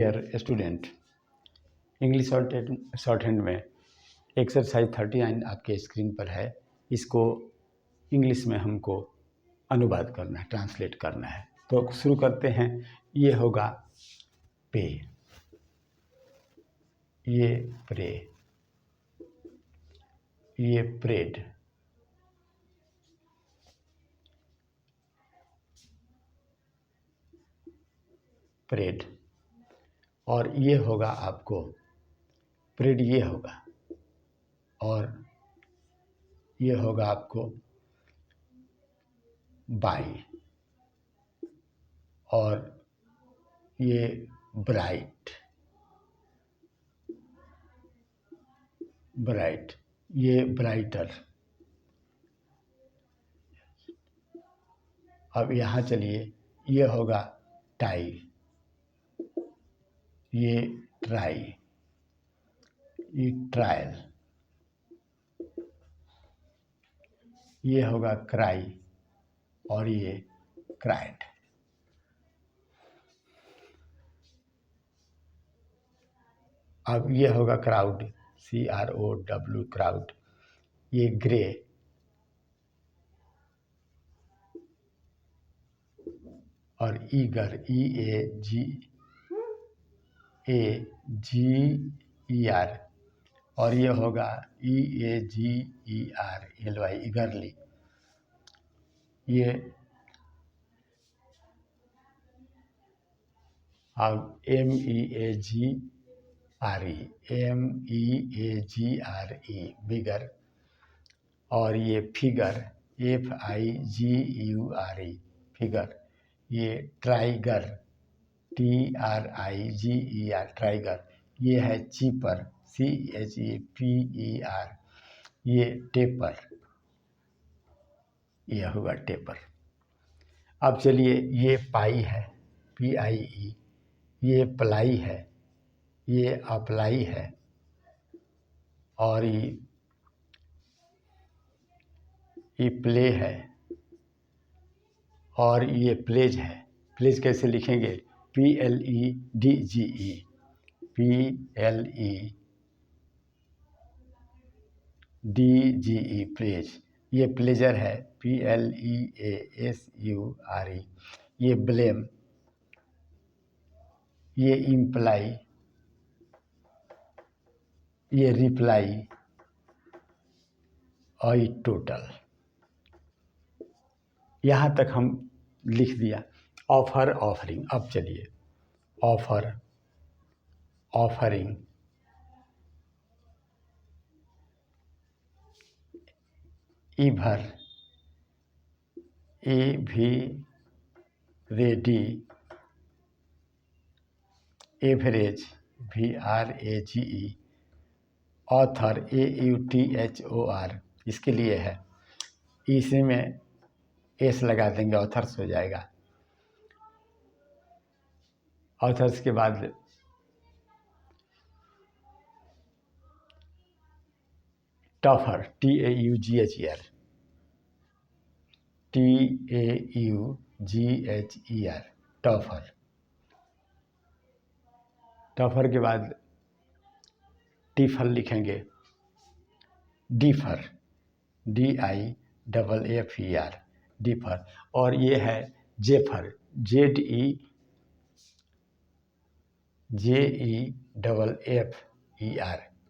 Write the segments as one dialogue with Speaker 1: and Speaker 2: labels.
Speaker 1: Dear student, English shorthand में exercise 39 आपके screen पर है। इसको इंग्लिश में हमको अनुवाद करना है, ट्रांसलेट करना है। तो शुरू करते हैं। ये होगा पे, ये प्रे, ये प्रेड, प्रेड, और ये होगा आपको प्रेड, ये होगा, और ये होगा आपको बाई, और ये ब्राइट, ब्राइट, ये ब्राइटर। अब यहाँ चलिए, ये होगा टाई, ये ट्राई, ये ट्रायल, ये होगा क्राई, और ये क्राइड। अब ये होगा क्राउड, CROW, क्राउड, ये ग्रे, और ईगर, EAGER, और ये होगा EAGERLY, ईगरली। ये अब MEAGRE, बिगर, और ये फिगर, FIGURE, फिगर, ये ट्राइगर, TRIGER, ट्राइगर, ये है चीपर, CHEPER, ये टेपर, ये होगा टेपर। अब चलिए, ये पाई है, PIE, ये प्लाई है, ये अप्लाई है, और ये प्ले है, और ये प्लेज है। प्लेज कैसे लिखेंगे? PLEDGE, PLEDGE, pledge. ये प्लेजर है, PLEASURE, ये ब्लेम, ये इम्प्लाई, ये रिप्लाई, और ये टोटल। यहाँ तक हम लिख दिया। Offer, offering. अब चलिए, offer, offering, ever, ready, average, VRAGE, author, AUTHOR, इसके लिए है। इसी में एस लगा देंगे, ऑथर्स हो जाएगा। ऑथर्स के बाद टफर, TAUGHER, टफर। टफर के बाद टिफर लिखेंगे, डिफर, DIFFER, डिफर, और ये है जेफर, JEFFER,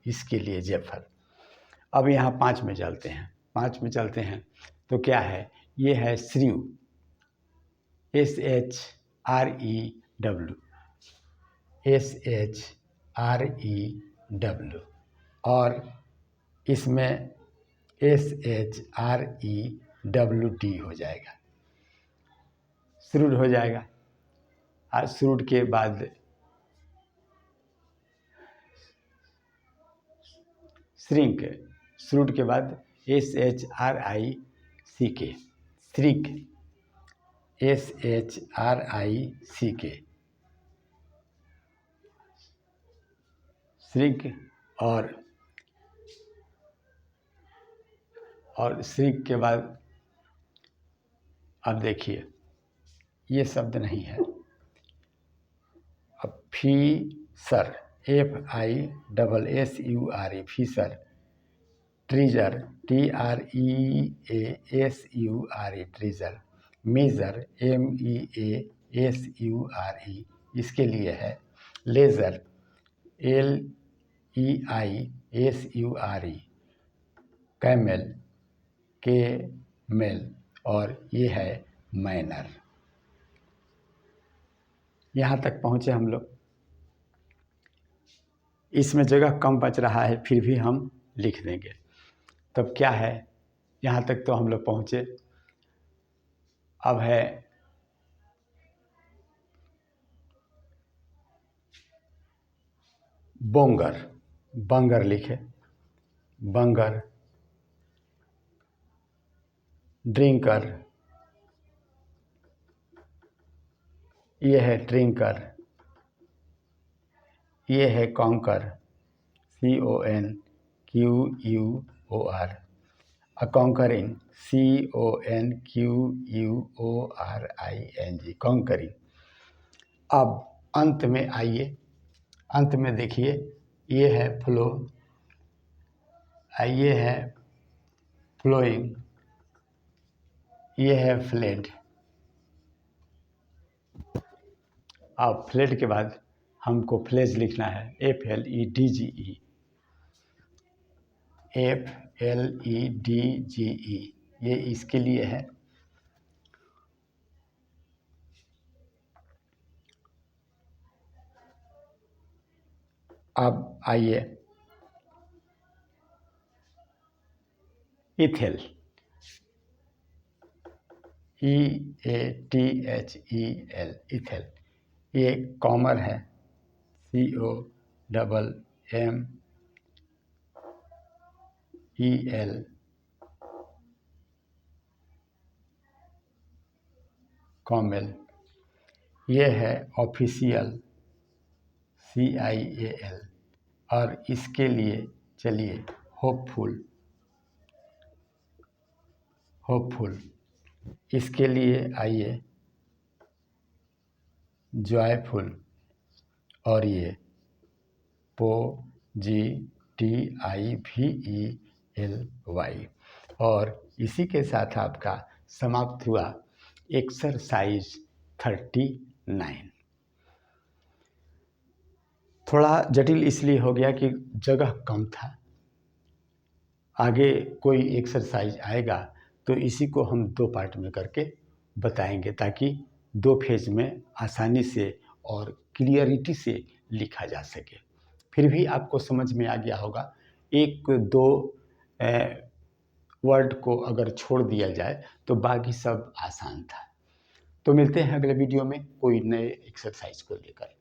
Speaker 1: इसके लिए जेफर। अब यहाँ 5 में चलते हैं। 5 में चलते हैं तो क्या है? ये है श्रीव, SHREW, और इसमें SHREWD हो जाएगा, श्रूड हो जाएगा। और श्रूड के बाद श्रिंक, श्रूड के बाद SHRICK, श्रिक, SHRICK, श्रिंक, और श्रिंक के बाद अब देखिए, ये शब्द नहीं है, अब fissure, FISSURE, fissure, treasure, TREASURE, treasure, measure, MEASURE, इसके लिए है लेज़र, LEISURE, कैमल, KMEL, और ये है मैनर। यहाँ तक पहुँचे हम लोग। इसमें जगह कम बच रहा है, फिर भी हम लिख देंगे। तब क्या है, यहाँ तक तो हम लोग पहुँचे। अब है बोंगर, बंगर लिखे, बंगर, ड्रिंकर, ये है ड्रिंकर, ये है कॉन्कर, CONQUOR, अ कॉन्करिंग, CONQUORING, कॉन्करिंग। अब अंत में आइए, अंत में देखिए, ये है फ्लो, ये है फ्लोइंग, ये है फ्लेड। अब फ्लेड के बाद हमको फ्लेज लिखना है, FLEDGE, FLEDGE, ये इसके लिए है। अब आइए इथेल, EATHEL, इथेल, ये कॉमर है, COMMEL, कॉमेल। ये है ऑफिशियल, CIAL, और इसके लिए चलिए होपफुल, होपफुल, इसके लिए आइए जॉयफुल, और ये POZITIVELY, और इसी के साथ आपका समाप्त हुआ एक्सरसाइज 39। थोड़ा जटिल इसलिए हो गया कि जगह कम था। आगे कोई एक्सरसाइज आएगा तो इसी को हम 2 पार्ट में करके बताएंगे, ताकि 2 फेज में आसानी से और क्लियरिटी से लिखा जा सके। फिर भी आपको समझ में आ गया होगा। 1-2 वर्ड को अगर छोड़ दिया जाए तो बाकी सब आसान था। तो मिलते हैं अगले वीडियो में कोई नए एक्सरसाइज को लेकर।